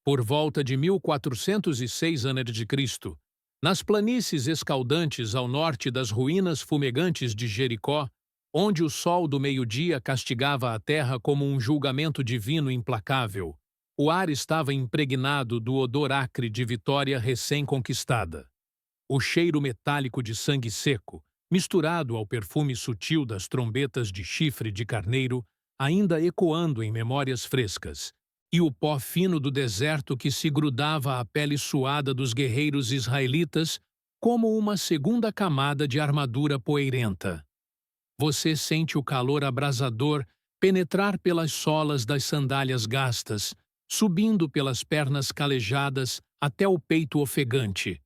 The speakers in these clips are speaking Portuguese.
Por volta de 1406 a.C., nas planícies escaldantes ao norte das ruínas fumegantes de Jericó, onde o sol do meio-dia castigava a terra como um julgamento divino implacável, o ar estava impregnado do odor acre de vitória recém-conquistada. O cheiro metálico de sangue seco, misturado ao perfume sutil das trombetas de chifre de carneiro, ainda ecoando em memórias frescas, e o pó fino do deserto que se grudava à pele suada dos guerreiros israelitas como uma segunda camada de armadura poeirenta. Você sente o calor abrasador penetrar pelas solas das sandálias gastas, subindo pelas pernas calejadas até o peito ofegante,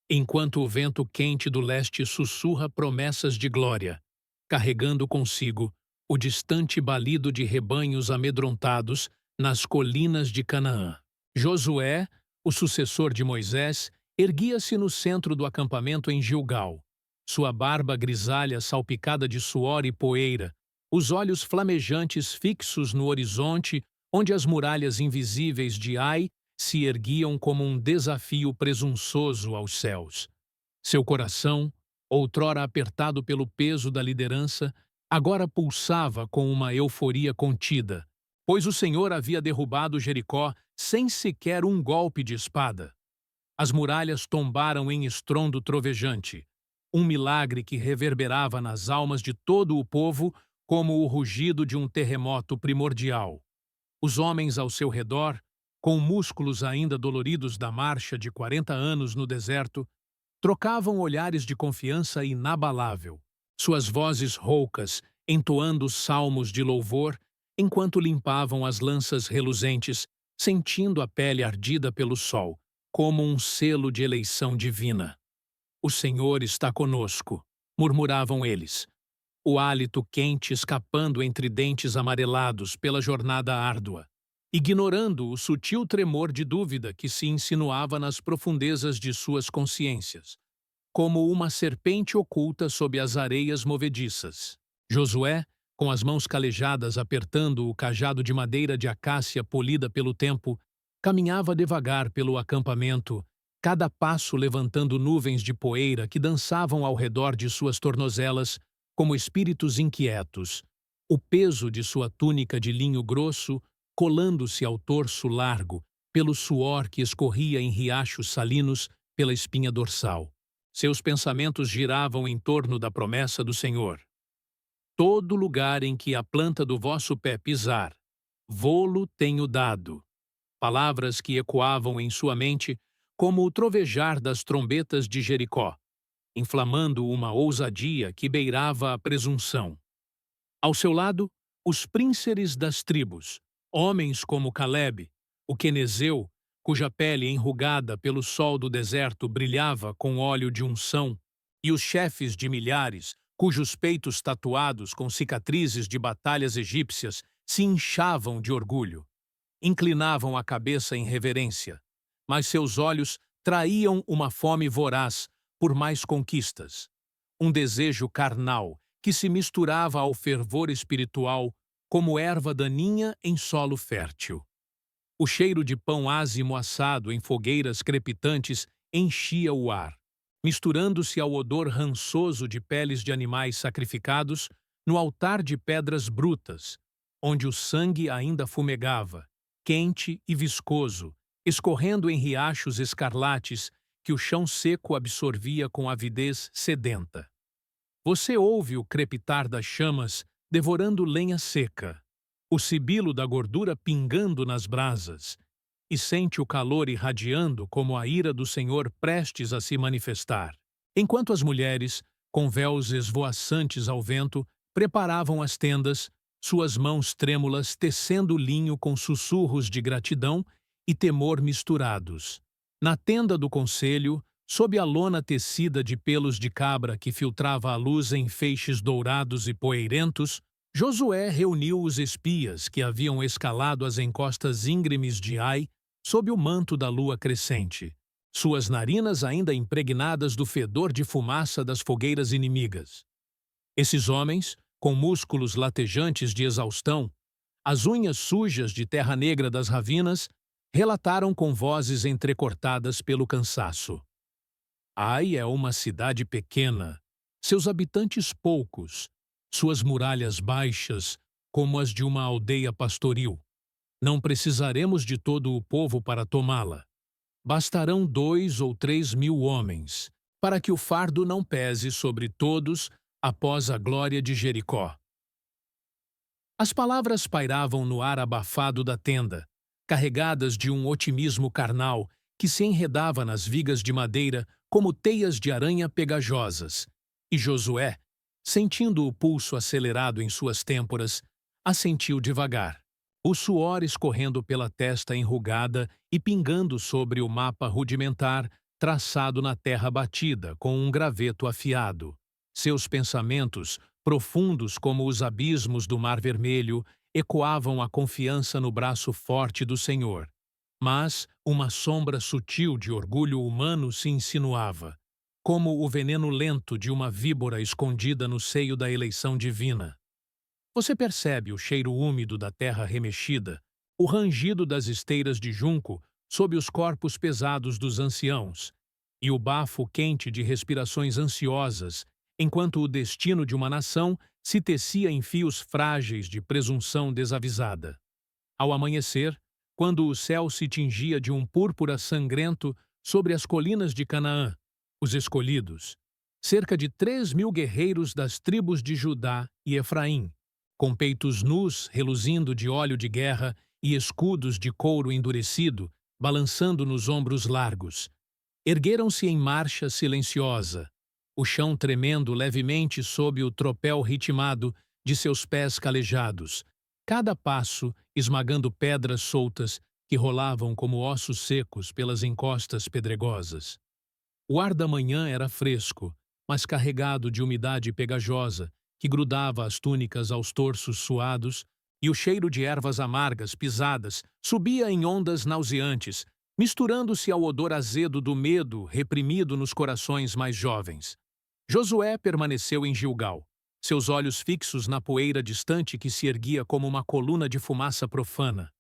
enquanto o vento quente do leste sussurra promessas de glória, carregando consigo o distante balido de rebanhos amedrontados nas colinas de Canaã. Josué, o sucessor de Moisés, erguia-se no centro do acampamento em Gilgal, sua barba grisalha salpicada de suor e poeira, os olhos flamejantes fixos no horizonte onde as muralhas invisíveis de Ai se erguiam como um desafio presunçoso aos céus. Seu coração, outrora apertado pelo peso da liderança, agora pulsava com uma euforia contida, pois o Senhor havia derrubado Jericó sem sequer um golpe de espada. As muralhas tombaram em estrondo trovejante, um milagre que reverberava nas almas de todo o povo como o rugido de um terremoto primordial. Os homens ao seu redor, com músculos ainda doloridos da marcha de 40 anos no deserto, trocavam olhares de confiança inabalável, suas vozes roucas entoando salmos de louvor enquanto limpavam as lanças reluzentes, sentindo a pele ardida pelo sol, como um selo de eleição divina. O Senhor está conosco, murmuravam eles, o hálito quente escapando entre dentes amarelados pela jornada árdua, ignorando o sutil tremor de dúvida que se insinuava nas profundezas de suas consciências, como uma serpente oculta sob as areias movediças. Josué, com as mãos calejadas apertando o cajado de madeira de acácia polida pelo tempo, caminhava devagar pelo acampamento, cada passo levantando nuvens de poeira que dançavam ao redor de suas tornozelas como espíritos inquietos, o peso de sua túnica de linho grosso colando-se ao torso largo pelo suor que escorria em riachos salinos pela espinha dorsal. Seus pensamentos giravam em torno da promessa do Senhor. Todo lugar em que a planta do vosso pé pisar, vô-lo tenho dado. Palavras que ecoavam em sua mente como o trovejar das trombetas de Jericó, inflamando uma ousadia que beirava a presunção. Ao seu lado, os prínceres das tribos, homens como Calebe, o quenezeu, cuja pele enrugada pelo sol do deserto brilhava com óleo de unção, e os chefes de milhares, cujos peitos tatuados com cicatrizes de batalhas egípcias se inchavam de orgulho. Inclinavam a cabeça em reverência, mas seus olhos traíam uma fome voraz por mais conquistas, um desejo carnal que se misturava ao fervor espiritual como erva daninha em solo fértil. O cheiro de pão ázimo assado em fogueiras crepitantes enchia o ar, misturando-se ao odor rançoso de peles de animais sacrificados no altar de pedras brutas, onde o sangue ainda fumegava, quente e viscoso, escorrendo em riachos escarlates que o chão seco absorvia com avidez sedenta. Você ouve o crepitar das chamas devorando lenha seca, o sibilo da gordura pingando nas brasas, e sente o calor irradiando como a ira do Senhor prestes a se manifestar. Enquanto as mulheres, com véus esvoaçantes ao vento, preparavam as tendas, suas mãos trêmulas tecendo linho com sussurros de gratidão e temor misturados. Na tenda do conselho, sob a lona tecida de pelos de cabra que filtrava a luz em feixes dourados e poeirentos, Josué reuniu os espias que haviam escalado as encostas íngremes de Ai sob o manto da lua crescente, suas narinas ainda impregnadas do fedor de fumaça das fogueiras inimigas. Esses homens, com músculos latejantes de exaustão, as unhas sujas de terra negra das ravinas, relataram com vozes entrecortadas pelo cansaço. Ai é uma cidade pequena, seus habitantes poucos, suas muralhas baixas, como as de uma aldeia pastoril. Não precisaremos de todo o povo para tomá-la. Bastarão 2 ou 3 mil homens, para que o fardo não pese sobre todos após a glória de Jericó. As palavras pairavam no ar abafado da tenda, carregadas de um otimismo carnal que se enredava nas vigas de madeira como teias de aranha pegajosas. E Josué, sentindo o pulso acelerado em suas têmporas, assentiu devagar, o suor escorrendo pela testa enrugada e pingando sobre o mapa rudimentar traçado na terra batida com um graveto afiado. Seus pensamentos, profundos como os abismos do Mar Vermelho, ecoavam a confiança no braço forte do Senhor. Mas uma sombra sutil de orgulho humano se insinuava, como o veneno lento de uma víbora escondida no seio da eleição divina. Você percebe o cheiro úmido da terra remexida, o rangido das esteiras de junco sob os corpos pesados dos anciãos, e o bafo quente de respirações ansiosas, enquanto o destino de uma nação se tecia em fios frágeis de presunção desavisada. Ao amanhecer, quando o céu se tingia de um púrpura sangrento sobre as colinas de Canaã, os escolhidos, cerca de 3.000 guerreiros das tribos de Judá e Efraim, com peitos nus reluzindo de óleo de guerra e escudos de couro endurecido, balançando nos ombros largos, ergueram-se em marcha silenciosa, o chão tremendo levemente sob o tropel ritmado de seus pés calejados, cada passo esmagando pedras soltas que rolavam como ossos secos pelas encostas pedregosas. O ar da manhã era fresco, mas carregado de umidade pegajosa que grudava as túnicas aos torsos suados, e o cheiro de ervas amargas pisadas subia em ondas nauseantes, misturando-se ao odor azedo do medo reprimido nos corações mais jovens. Josué permaneceu em Gilgal, seus olhos fixos na poeira distante que se erguia como uma coluna de fumaça profana,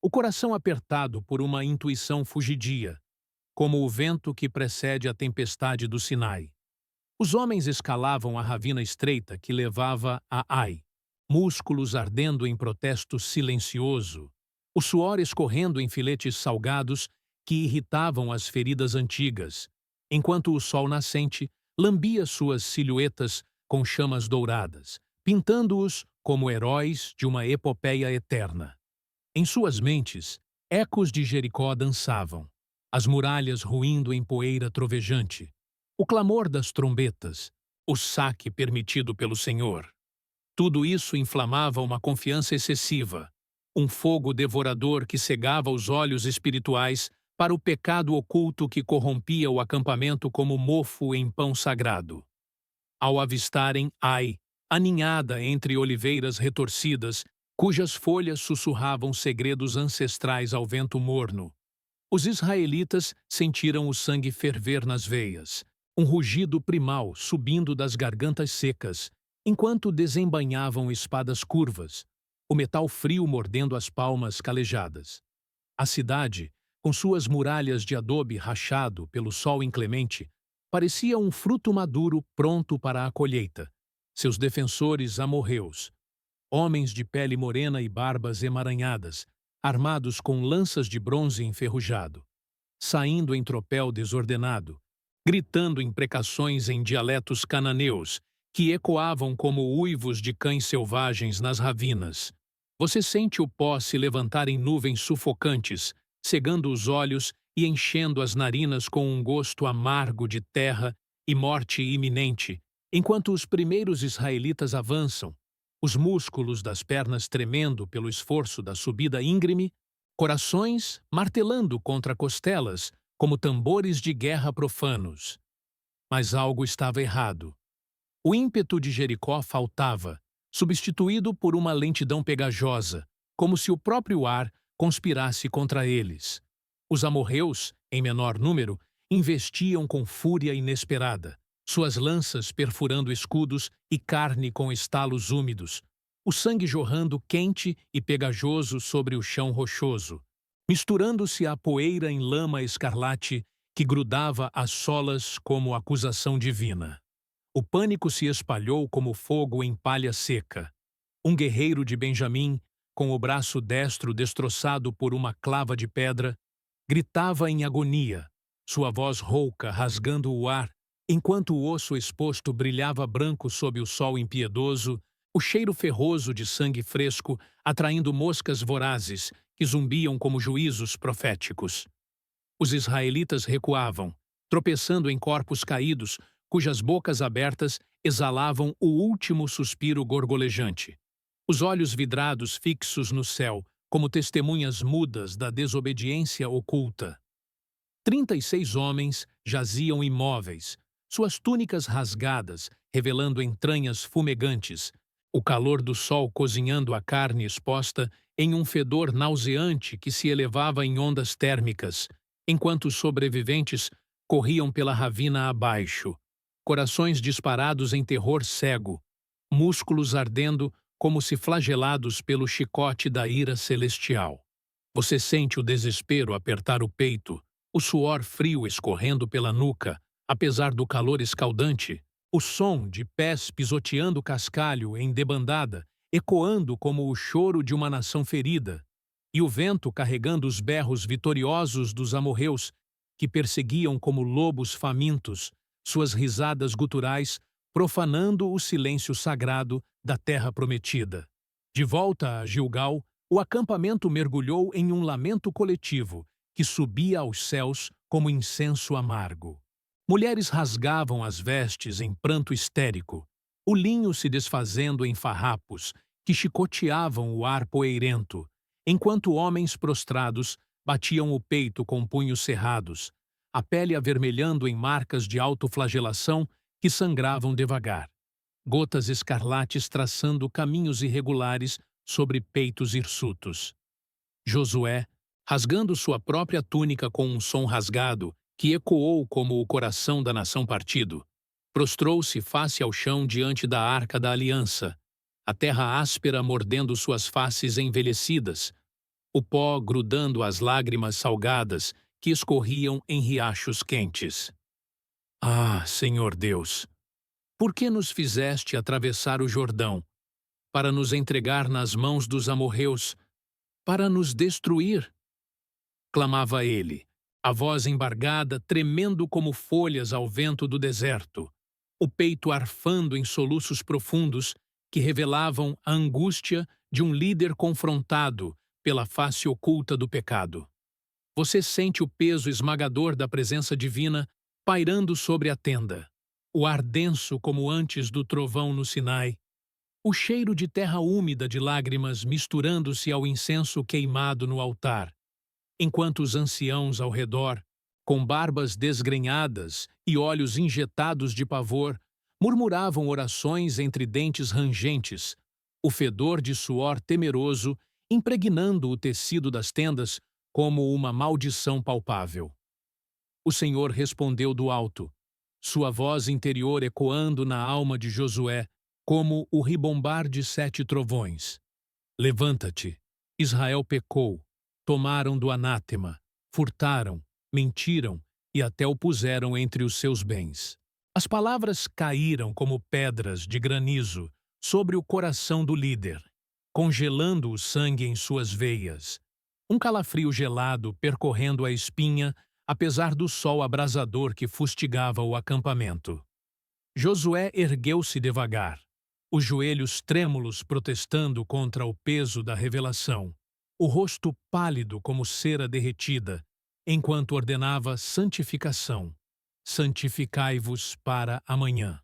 o coração apertado por uma intuição fugidia, como o vento que precede a tempestade do Sinai. Os homens escalavam a ravina estreita que levava a Ai, músculos ardendo em protesto silencioso, o suor escorrendo em filetes salgados que irritavam as feridas antigas, enquanto o sol nascente lambia suas silhuetas com chamas douradas, pintando-os como heróis de uma epopeia eterna. Em suas mentes, ecos de Jericó dançavam, as muralhas ruindo em poeira trovejante, o clamor das trombetas, o saque permitido pelo Senhor. Tudo isso inflamava uma confiança excessiva, um fogo devorador que cegava os olhos espirituais para o pecado oculto que corrompia o acampamento como mofo em pão sagrado. Ao avistarem Ai, aninhada entre oliveiras retorcidas, cujas folhas sussurravam segredos ancestrais ao vento morno, os israelitas sentiram o sangue ferver nas veias, um rugido primal subindo das gargantas secas, enquanto desembainhavam espadas curvas, o metal frio mordendo as palmas calejadas. A cidade, com suas muralhas de adobe rachado pelo sol inclemente, parecia um fruto maduro pronto para a colheita. Seus defensores amorreus, homens de pele morena e barbas emaranhadas, armados com lanças de bronze enferrujado, saindo em tropel desordenado, gritando imprecações em dialetos cananeus, que ecoavam como uivos de cães selvagens nas ravinas. Você sente o pó se levantar em nuvens sufocantes, cegando os olhos e enchendo as narinas com um gosto amargo de terra e morte iminente, enquanto os primeiros israelitas avançam, os músculos das pernas tremendo pelo esforço da subida íngreme, corações martelando contra costelas como tambores de guerra profanos. Mas algo estava errado. O ímpeto de Jericó faltava, substituído por uma lentidão pegajosa, como se o próprio ar conspirasse contra eles. Os amorreus, em menor número, investiam com fúria inesperada, suas lanças perfurando escudos e carne com estalos úmidos, o sangue jorrando quente e pegajoso sobre o chão rochoso. misturando-se à poeira em lama escarlate que grudava às solas como acusação divina. O pânico se espalhou como fogo em palha seca. Um guerreiro de Benjamim, com o braço destro destroçado por uma clava de pedra, gritava em agonia, sua voz rouca rasgando o ar, enquanto o osso exposto brilhava branco sob o sol impiedoso, o cheiro ferroso de sangue fresco atraindo moscas vorazes que zumbiam como juízos proféticos. Os israelitas recuavam, tropeçando em corpos caídos, cujas bocas abertas exalavam o último suspiro gorgolejante. Os olhos vidrados fixos no céu, como testemunhas mudas da desobediência oculta. 36 homens jaziam imóveis, suas túnicas rasgadas, revelando entranhas fumegantes, o calor do sol cozinhando a carne exposta em um fedor nauseante que se elevava em ondas térmicas, enquanto os sobreviventes corriam pela ravina abaixo, corações disparados em terror cego, músculos ardendo como se flagelados pelo chicote da ira celestial. Você sente o desespero apertar o peito, o suor frio escorrendo pela nuca, apesar do calor escaldante, o som de pés pisoteando cascalho em debandada, ecoando como o choro de uma nação ferida, e o vento carregando os berros vitoriosos dos amorreus, que perseguiam como lobos famintos, suas risadas guturais profanando o silêncio sagrado da terra prometida. De volta a Gilgal, o acampamento mergulhou em um lamento coletivo que subia aos céus como incenso amargo. Mulheres rasgavam as vestes em pranto histérico, o linho se desfazendo em farrapos que chicoteavam o ar poeirento, enquanto homens prostrados batiam o peito com punhos cerrados, a pele avermelhando em marcas de autoflagelação que sangravam devagar, gotas escarlates traçando caminhos irregulares sobre peitos hirsutos. Josué, rasgando sua própria túnica com um som rasgado, que ecoou como o coração da nação partido, prostrou-se face ao chão diante da arca da aliança, a terra áspera mordendo suas faces envelhecidas, o pó grudando as lágrimas salgadas que escorriam em riachos quentes. Ah, Senhor Deus, por que nos fizeste atravessar o Jordão, para nos entregar nas mãos dos amorreus, para nos destruir? Clamava ele, a voz embargada tremendo como folhas ao vento do deserto, o peito arfando em soluços profundos que revelavam a angústia de um líder confrontado pela face oculta do pecado. Você sente o peso esmagador da presença divina pairando sobre a tenda, o ar denso como antes do trovão no Sinai, o cheiro de terra úmida de lágrimas misturando-se ao incenso queimado no altar, enquanto os anciãos ao redor, com barbas desgrenhadas e olhos injetados de pavor, murmuravam orações entre dentes rangentes, o fedor de suor temeroso impregnando o tecido das tendas como uma maldição palpável. O Senhor respondeu do alto, sua voz interior ecoando na alma de Josué, como o ribombar de 7 trovões. Levanta-te, Israel pecou, tomaram do anátema, furtaram, mentiram e até o puseram entre os seus bens. As palavras caíram como pedras de granizo sobre o coração do líder, congelando o sangue em suas veias. Um calafrio gelado percorrendo a espinha, apesar do sol abrasador que fustigava o acampamento. Josué ergueu-se devagar, os joelhos trêmulos protestando contra o peso da revelação, o rosto pálido como cera derretida, enquanto ordenava santificação. Santificai-vos para amanhã.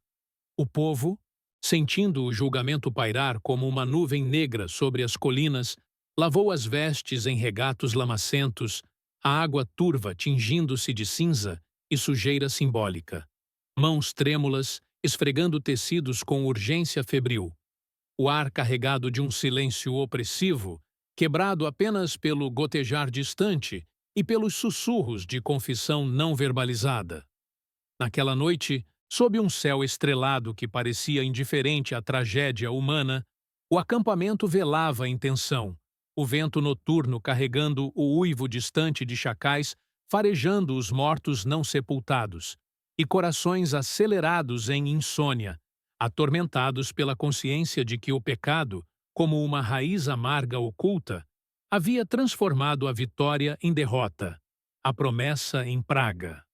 O povo, sentindo o julgamento pairar como uma nuvem negra sobre as colinas, lavou as vestes em regatos lamacentos, a água turva tingindo-se de cinza e sujeira simbólica. Mãos trêmulas, esfregando tecidos com urgência febril. O ar carregado de um silêncio opressivo, quebrado apenas pelo gotejar distante e pelos sussurros de confissão não verbalizada. Naquela noite, sob um céu estrelado que parecia indiferente à tragédia humana, o acampamento velava em tensão, o vento noturno carregando o uivo distante de chacais, farejando os mortos não sepultados, e corações acelerados em insônia, atormentados pela consciência de que o pecado, como uma raiz amarga oculta, havia transformado a vitória em derrota, a promessa em praga.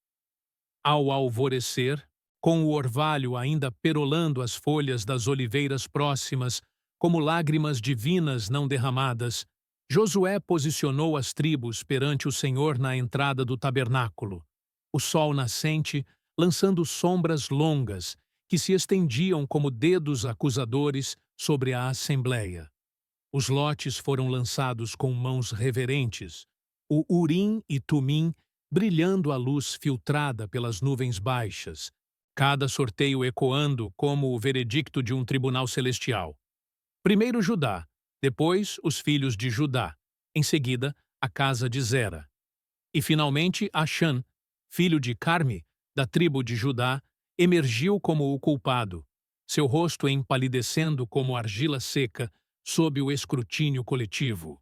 Ao alvorecer, com o orvalho ainda perolando as folhas das oliveiras próximas, como lágrimas divinas não derramadas, Josué posicionou as tribos perante o Senhor na entrada do tabernáculo. O sol nascente, lançando sombras longas, que se estendiam como dedos acusadores sobre a assembleia. Os lotes foram lançados com mãos reverentes, o Urim e Tumim brilhando à luz filtrada pelas nuvens baixas, cada sorteio ecoando como o veredicto de um tribunal celestial. Primeiro Judá, depois os filhos de Judá, em seguida a casa de Zera. E finalmente Achã, filho de Carme, da tribo de Judá, emergiu como o culpado, seu rosto empalidecendo como argila seca sob o escrutínio coletivo,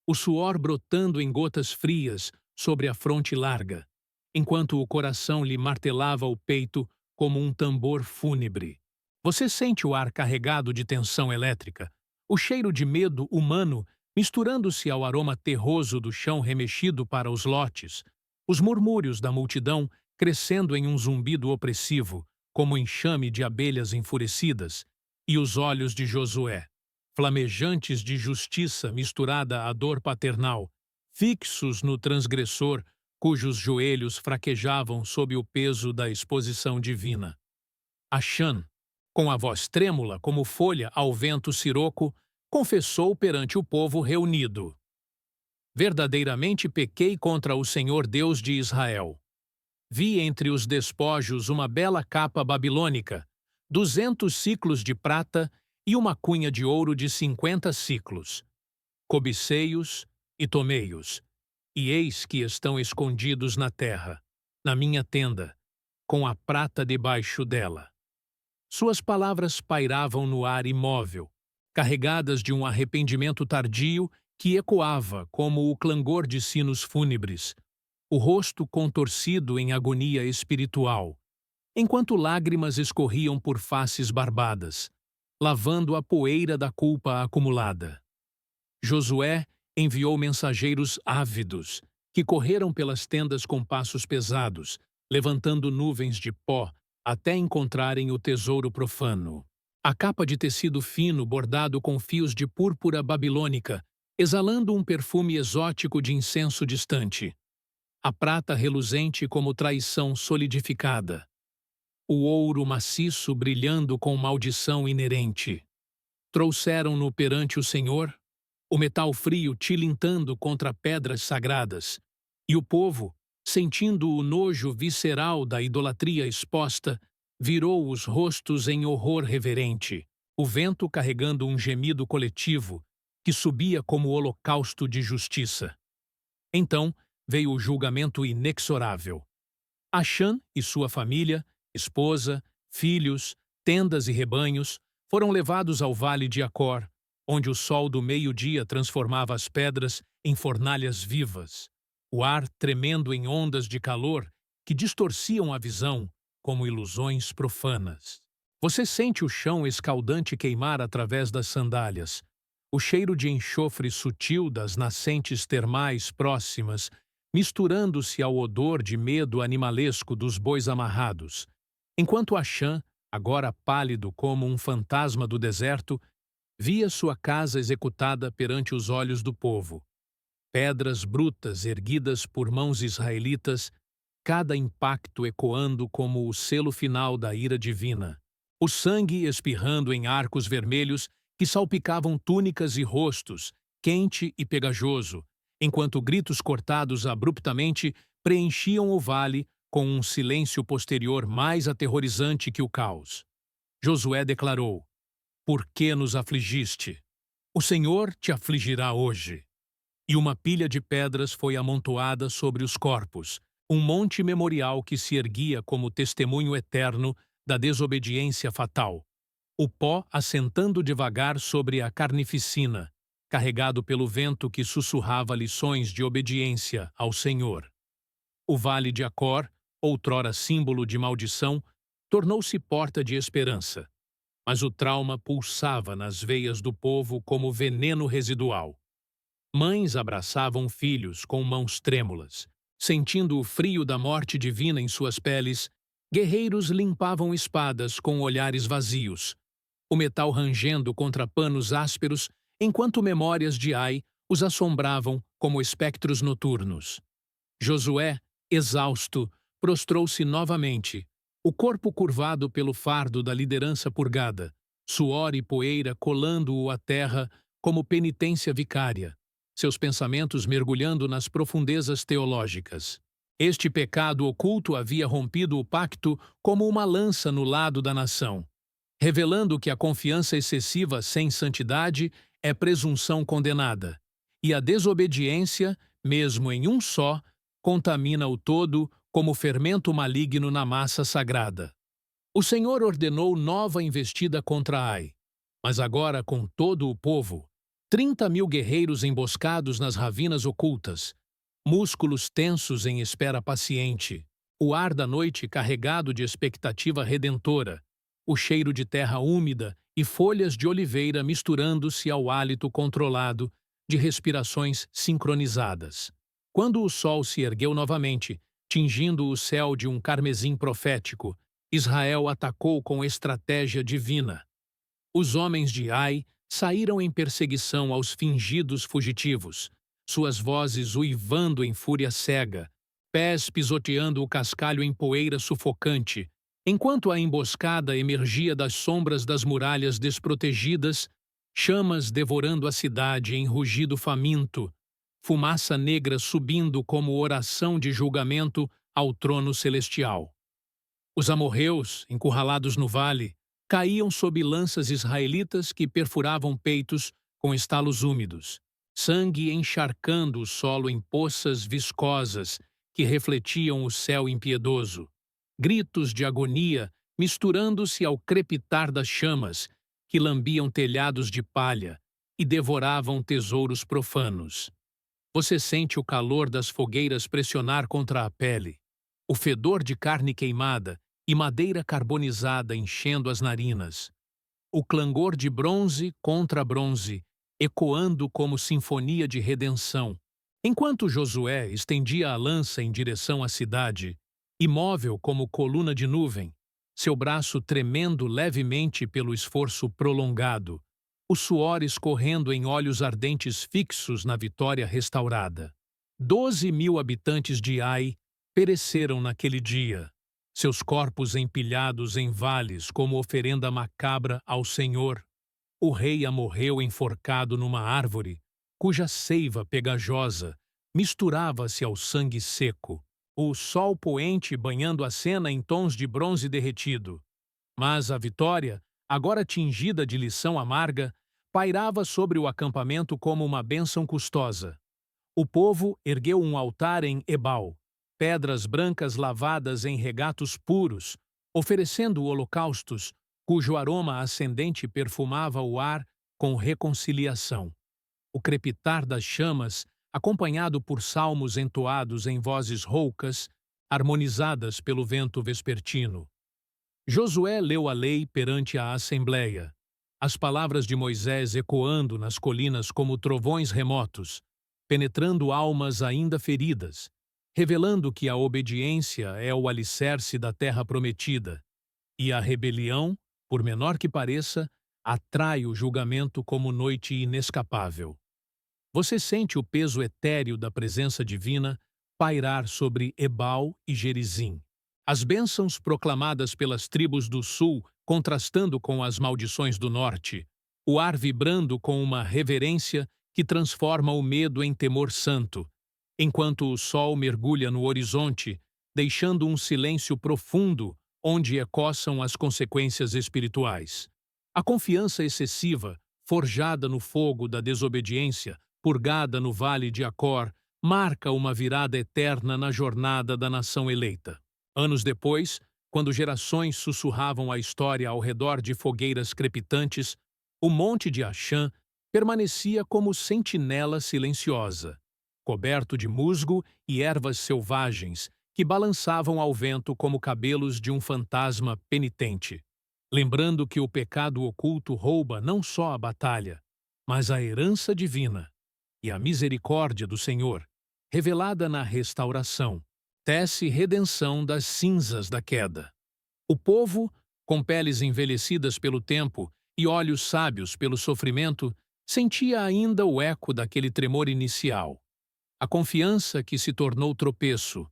o suor brotando em gotas frias sobre a fronte larga, enquanto o coração lhe martelava o peito como um tambor fúnebre. Você sente o ar carregado de tensão elétrica, o cheiro de medo humano misturando-se ao aroma terroso do chão remexido para os lotes, os murmúrios da multidão crescendo em um zumbido opressivo, como enxame de abelhas enfurecidas, e os olhos de Josué, flamejantes de justiça misturada à dor paternal, fixos no transgressor, cujos joelhos fraquejavam sob o peso da exposição divina. Achã, com a voz trêmula como folha ao vento siroco, confessou perante o povo reunido: verdadeiramente pequei contra o Senhor Deus de Israel. Vi entre os despojos uma bela capa babilônica, 200 siclos de prata e uma cunha de ouro de 50 siclos. Cobicei-os e tomei-os, e eis que estão escondidos na terra, na minha tenda, com a prata debaixo dela. Suas palavras pairavam no ar imóvel, carregadas de um arrependimento tardio que ecoava como o clangor de sinos fúnebres, o rosto contorcido em agonia espiritual, enquanto lágrimas escorriam por faces barbadas, lavando a poeira da culpa acumulada. Josué enviou mensageiros ávidos, que correram pelas tendas com passos pesados, levantando nuvens de pó até encontrarem o tesouro profano. A capa de tecido fino bordado com fios de púrpura babilônica, exalando um perfume exótico de incenso distante. A prata reluzente como traição solidificada. O ouro maciço brilhando com maldição inerente. Trouxeram-no perante o Senhor, o metal frio tilintando contra pedras sagradas, e o povo, sentindo o nojo visceral da idolatria exposta, virou os rostos em horror reverente, o vento carregando um gemido coletivo que subia como holocausto de justiça. Então veio o julgamento inexorável. Achã e sua família, esposa, filhos, tendas e rebanhos foram levados ao vale de Acor, onde o sol do meio-dia transformava as pedras em fornalhas vivas, o ar tremendo em ondas de calor que distorciam a visão como ilusões profanas. Você sente o chão escaldante queimar através das sandálias, o cheiro de enxofre sutil das nascentes termais próximas, misturando-se ao odor de medo animalesco dos bois amarrados, enquanto Achã, agora pálido como um fantasma do deserto, via sua casa executada perante os olhos do povo. Pedras brutas erguidas por mãos israelitas, cada impacto ecoando como o selo final da ira divina. O sangue espirrando em arcos vermelhos que salpicavam túnicas e rostos, quente e pegajoso, enquanto gritos cortados abruptamente preenchiam o vale com um silêncio posterior mais aterrorizante que o caos. Josué declarou: por que nos afligiste? O Senhor te afligirá hoje. E uma pilha de pedras foi amontoada sobre os corpos, um monte memorial que se erguia como testemunho eterno da desobediência fatal. O pó assentando devagar sobre a carnificina, carregado pelo vento que sussurrava lições de obediência ao Senhor. O vale de Acor, outrora símbolo de maldição, tornou-se porta de esperança. Mas o trauma pulsava nas veias do povo como veneno residual. Mães abraçavam filhos com mãos trêmulas. Sentindo o frio da morte divina em suas peles, guerreiros limpavam espadas com olhares vazios, o metal rangendo contra panos ásperos, enquanto memórias de Ai os assombravam como espectros noturnos. Josué, exausto, prostrou-se novamente, o corpo curvado pelo fardo da liderança purgada, suor e poeira colando-o à terra como penitência vicária, seus pensamentos mergulhando nas profundezas teológicas. Este pecado oculto havia rompido o pacto como uma lança no lado da nação, revelando que a confiança excessiva sem santidade é presunção condenada, e a desobediência, mesmo em um só, contamina o todo como fermento maligno na massa sagrada. O Senhor ordenou nova investida contra Ai, mas agora com todo o povo, 30.000 guerreiros emboscados nas ravinas ocultas, músculos tensos em espera paciente, o ar da noite carregado de expectativa redentora, o cheiro de terra úmida e folhas de oliveira misturando-se ao hálito controlado de respirações sincronizadas. Quando o sol se ergueu novamente, tingindo o céu de um carmesim profético, Israel atacou com estratégia divina. Os homens de Ai saíram em perseguição aos fingidos fugitivos, suas vozes uivando em fúria cega, pés pisoteando o cascalho em poeira sufocante, enquanto a emboscada emergia das sombras das muralhas desprotegidas, chamas devorando a cidade em rugido faminto, fumaça negra subindo como oração de julgamento ao trono celestial. Os amorreus, encurralados no vale, caíam sob lanças israelitas que perfuravam peitos com estalos úmidos, sangue encharcando o solo em poças viscosas que refletiam o céu impiedoso, gritos de agonia misturando-se ao crepitar das chamas que lambiam telhados de palha e devoravam tesouros profanos. Você sente o calor das fogueiras pressionar contra a pele, o fedor de carne queimada e madeira carbonizada enchendo as narinas, o clangor de bronze contra bronze, ecoando como sinfonia de redenção. Enquanto Josué estendia a lança em direção à cidade, imóvel como coluna de nuvem, seu braço tremendo levemente pelo esforço prolongado, o suor escorrendo em olhos ardentes fixos na vitória restaurada. 12.000 habitantes de Ai pereceram naquele dia, seus corpos empilhados em vales como oferenda macabra ao Senhor. O rei amorreu enforcado numa árvore, cuja seiva pegajosa misturava-se ao sangue seco, o sol poente banhando a cena em tons de bronze derretido. Mas a vitória, agora tingida de lição amarga, pairava sobre o acampamento como uma bênção custosa. O povo ergueu um altar em Ebal, pedras brancas lavadas em regatos puros, oferecendo holocaustos, cujo aroma ascendente perfumava o ar com reconciliação. O crepitar das chamas, acompanhado por salmos entoados em vozes roucas, harmonizadas pelo vento vespertino. Josué leu a lei perante a assembleia, as palavras de Moisés ecoando nas colinas como trovões remotos, penetrando almas ainda feridas, revelando que a obediência é o alicerce da terra prometida, e a rebelião, por menor que pareça, atrai o julgamento como noite inescapável. Você sente o peso etéreo da presença divina pairar sobre Ebal e Gerizim. As bênçãos proclamadas pelas tribos do sul contrastando com as maldições do norte, o ar vibrando com uma reverência que transforma o medo em temor santo, enquanto o sol mergulha no horizonte, deixando um silêncio profundo onde ecoam as consequências espirituais. A confiança excessiva, forjada no fogo da desobediência, purgada no vale de Acor, marca uma virada eterna na jornada da nação eleita. Anos depois, quando gerações sussurravam a história ao redor de fogueiras crepitantes, o monte de Axã, permanecia como sentinela silenciosa, coberto de musgo e ervas selvagens que balançavam ao vento como cabelos de um fantasma penitente, lembrando que o pecado oculto rouba não só a batalha, mas a herança divina e a misericórdia do Senhor, revelada na restauração, tece redenção das cinzas da queda. O povo, com peles envelhecidas pelo tempo e olhos sábios pelo sofrimento, sentia ainda o eco daquele tremor inicial. A confiança que se tornou tropeço,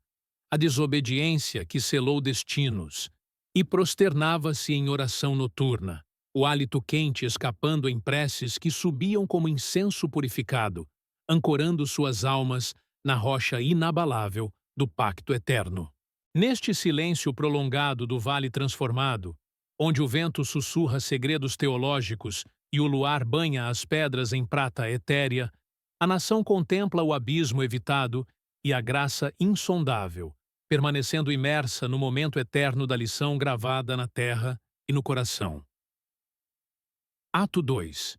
a desobediência que selou destinos, e prosternava-se em oração noturna, o hálito quente escapando em preces que subiam como incenso purificado, ancorando suas almas na rocha inabalável do pacto eterno. Neste silêncio prolongado do vale transformado, onde o vento sussurra segredos teológicos e o luar banha as pedras em prata etérea, a nação contempla o abismo evitado e a graça insondável, permanecendo imersa no momento eterno da lição gravada na terra e no coração. Ato 2.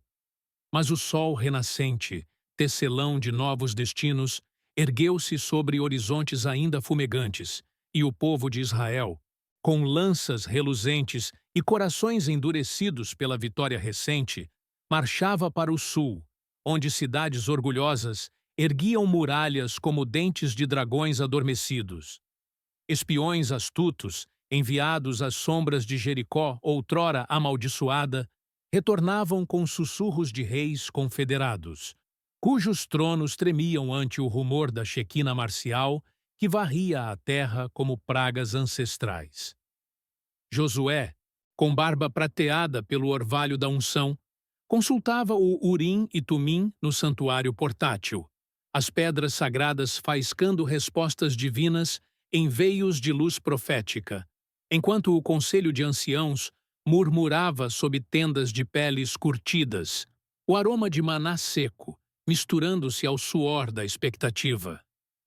Mas o sol renascente, tecelão de novos destinos, ergueu-se sobre horizontes ainda fumegantes, e o povo de Israel, com lanças reluzentes e corações endurecidos pela vitória recente, marchava para o sul, onde cidades orgulhosas erguiam muralhas como dentes de dragões adormecidos. Espiões astutos, enviados às sombras de Jericó, outrora amaldiçoada, retornavam com sussurros de reis confederados, cujos tronos tremiam ante o rumor da Shequina marcial que varria a terra como pragas ancestrais. Josué, com barba prateada pelo orvalho da unção, consultava o Urim e Tumim no santuário portátil, as pedras sagradas faiscando respostas divinas em veios de luz profética, enquanto o conselho de anciãos murmurava sob tendas de peles curtidas, o aroma de maná seco, misturando-se ao suor da expectativa.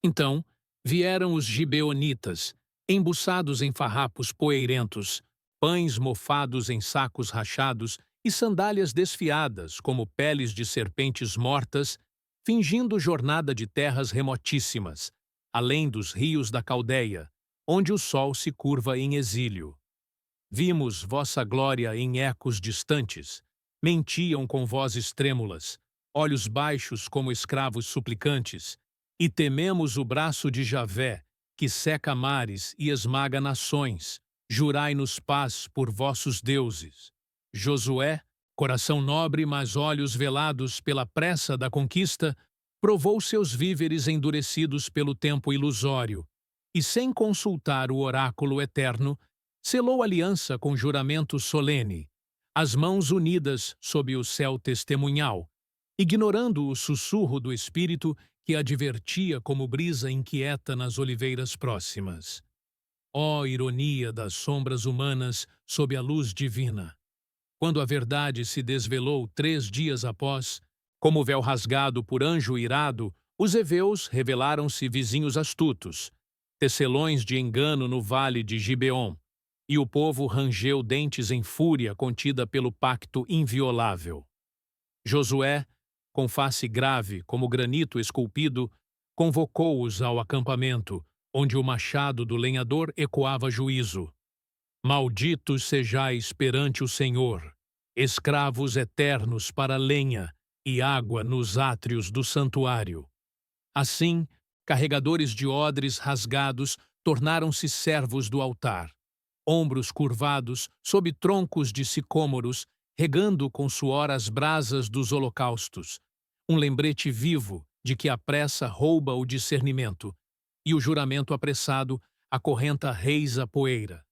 Então, vieram os gibeonitas, embuçados em farrapos poeirentos, pães mofados em sacos rachados e sandálias desfiadas como peles de serpentes mortas, fingindo jornada de terras remotíssimas, além dos rios da Caldeia, onde o sol se curva em exílio. Vimos vossa glória em ecos distantes, mentiam com vozes trêmulas, olhos baixos como escravos suplicantes, e tememos o braço de Javé, que seca mares e esmaga nações. Jurai-nos paz por vossos deuses. Josué, coração nobre, mas olhos velados pela pressa da conquista, provou seus víveres endurecidos pelo tempo ilusório, e sem consultar o oráculo eterno, selou aliança com juramento solene, as mãos unidas sob o céu testemunhal, ignorando o sussurro do Espírito que advertia como brisa inquieta nas oliveiras próximas. Ó ironia das sombras humanas sob a luz divina! Quando a verdade se desvelou 3 dias após, como véu rasgado por anjo irado, os heveus revelaram-se vizinhos astutos, tecelões de engano no vale de Gibeon, e o povo rangeu dentes em fúria contida pelo pacto inviolável. Josué, com face grave como granito esculpido, convocou-os ao acampamento, onde o machado do lenhador ecoava juízo. Malditos sejais perante o Senhor, escravos eternos para lenha e água nos átrios do santuário. Assim, carregadores de odres rasgados tornaram-se servos do altar, ombros curvados sob troncos de sicômoros, regando com suor as brasas dos holocaustos, um lembrete vivo de que a pressa rouba o discernimento, e o juramento apressado acorrenta reis à poeira.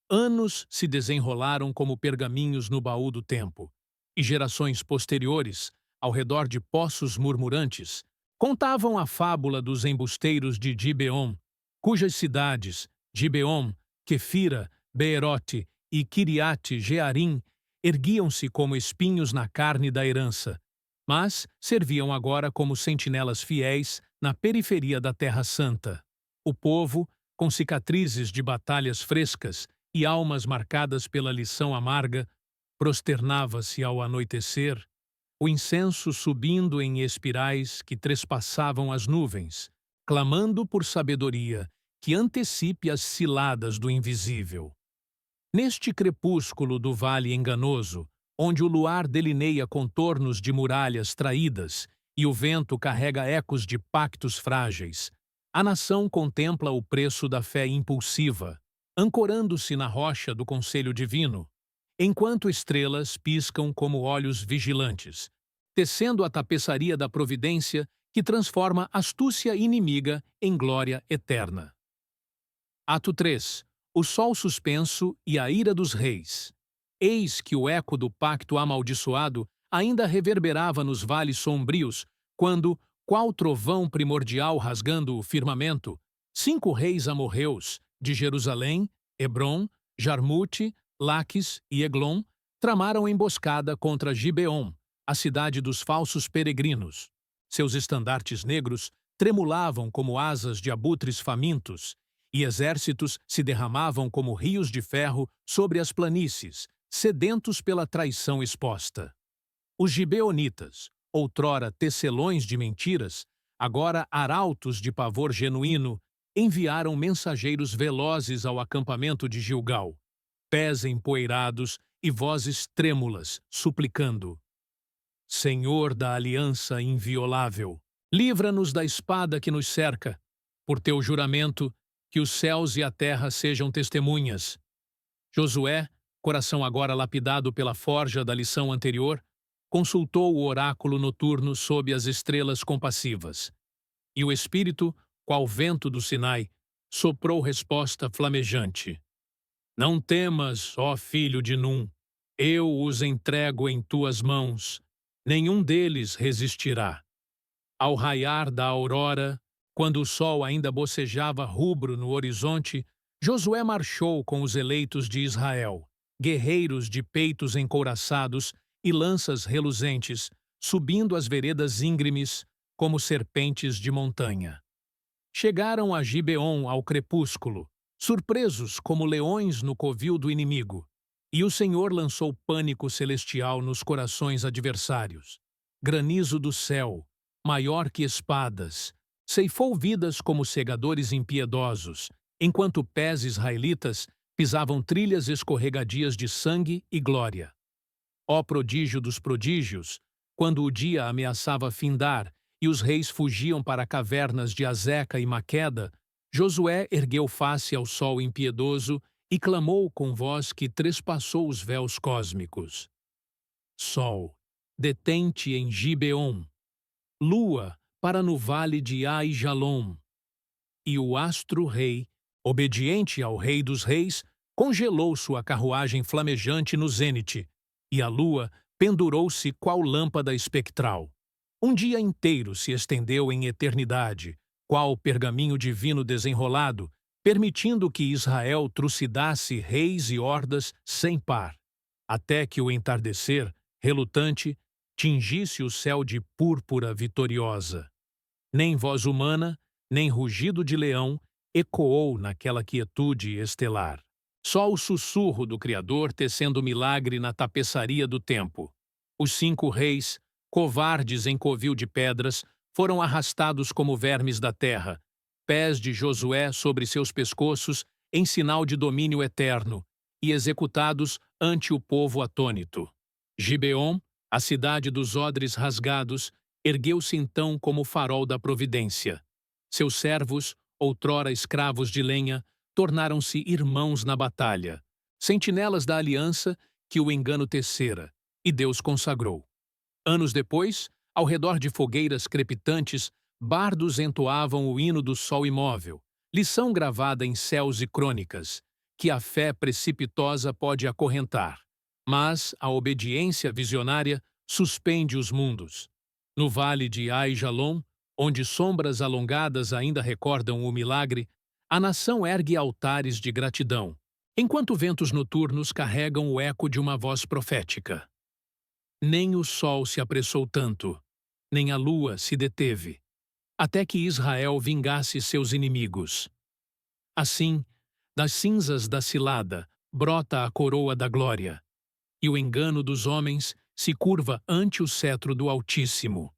Anos se desenrolaram como pergaminhos no baú do tempo, e gerações posteriores, ao redor de poços murmurantes, contavam a fábula dos embusteiros de Gibeon, cujas cidades, Gibeon, Quefira, Beerote e Kiriate Jearim, erguiam-se como espinhos na carne da herança, mas serviam agora como sentinelas fiéis na periferia da Terra Santa. O povo, com cicatrizes de batalhas frescas e almas marcadas pela lição amarga, prosternava-se ao anoitecer, o incenso subindo em espirais que trespassavam as nuvens, clamando por sabedoria que antecipe as ciladas do invisível. Neste crepúsculo do vale enganoso, onde o luar delineia contornos de muralhas traídas e o vento carrega ecos de pactos frágeis, a nação contempla o preço da fé impulsiva, ancorando-se na rocha do conselho divino, enquanto estrelas piscam como olhos vigilantes, tecendo a tapeçaria da providência que transforma astúcia inimiga em glória eterna. Ato 3. O sol suspenso e a ira dos reis. Eis que o eco do pacto amaldiçoado ainda reverberava nos vales sombrios, quando, qual trovão primordial rasgando o firmamento, 5 reis amorreus, de Jerusalém, Hebrom, Jarmute, Laques e Eglon, tramaram emboscada contra Gibeon, a cidade dos falsos peregrinos. Seus estandartes negros tremulavam como asas de abutres famintos, e exércitos se derramavam como rios de ferro sobre as planícies, sedentos pela traição exposta. Os gibeonitas, outrora tecelões de mentiras, agora arautos de pavor genuíno, enviaram mensageiros velozes ao acampamento de Gilgal, pés empoeirados e vozes trêmulas, suplicando: Senhor da aliança inviolável, livra-nos da espada que nos cerca, por teu juramento, que os céus e a terra sejam testemunhas. Josué, coração agora lapidado pela forja da lição anterior, consultou o oráculo noturno sob as estrelas compassivas. E o Espírito, qual vento do Sinai, soprou resposta flamejante. Não temas, ó filho de Num, eu os entrego em tuas mãos, nenhum deles resistirá. Ao raiar da aurora, quando o sol ainda bocejava rubro no horizonte, Josué marchou com os eleitos de Israel, guerreiros de peitos encouraçados e lanças reluzentes, subindo as veredas íngremes como serpentes de montanha. Chegaram a Gibeon ao crepúsculo, surpresos como leões no covil do inimigo, e o Senhor lançou pânico celestial nos corações adversários. Granizo do céu, maior que espadas, ceifou vidas como segadores impiedosos, enquanto pés israelitas pisavam trilhas escorregadias de sangue e glória. Ó prodígio dos prodígios, quando o dia ameaçava findar e os reis fugiam para cavernas de Azeca e Maqueda, Josué ergueu face ao sol impiedoso e clamou com voz que trespassou os véus cósmicos. Sol, detente em Gibeon. Lua, para no vale de Ai-Jalom. E o astro-rei, obediente ao rei dos reis, congelou sua carruagem flamejante no zênite, e a lua pendurou-se qual lâmpada espectral. Um dia inteiro se estendeu em eternidade, qual pergaminho divino desenrolado, permitindo que Israel trucidasse reis e hordas sem par, até que o entardecer, relutante, tingisse o céu de púrpura vitoriosa. Nem voz humana, nem rugido de leão ecoou naquela quietude estelar. Só o sussurro do Criador tecendo milagre na tapeçaria do tempo. Os 5 reis, covardes em covil de pedras, foram arrastados como vermes da terra, pés de Josué sobre seus pescoços em sinal de domínio eterno, e executados ante o povo atônito. Gibeon, a cidade dos odres rasgados, ergueu-se então como farol da providência. Seus servos, outrora escravos de lenha, tornaram-se irmãos na batalha, sentinelas da aliança que o engano tecera, e Deus consagrou. Anos depois, ao redor de fogueiras crepitantes, bardos entoavam o hino do sol imóvel, lição gravada em céus e crônicas, que a fé precipitosa pode acorrentar, mas a obediência visionária suspende os mundos. No vale de Ai-Jalom, onde sombras alongadas ainda recordam o milagre, a nação ergue altares de gratidão, enquanto ventos noturnos carregam o eco de uma voz profética. Nem o sol se apressou tanto, nem a lua se deteve, até que Israel vingasse seus inimigos. Assim, das cinzas da cilada brota a coroa da glória, e o engano dos homens se curva ante o cetro do Altíssimo.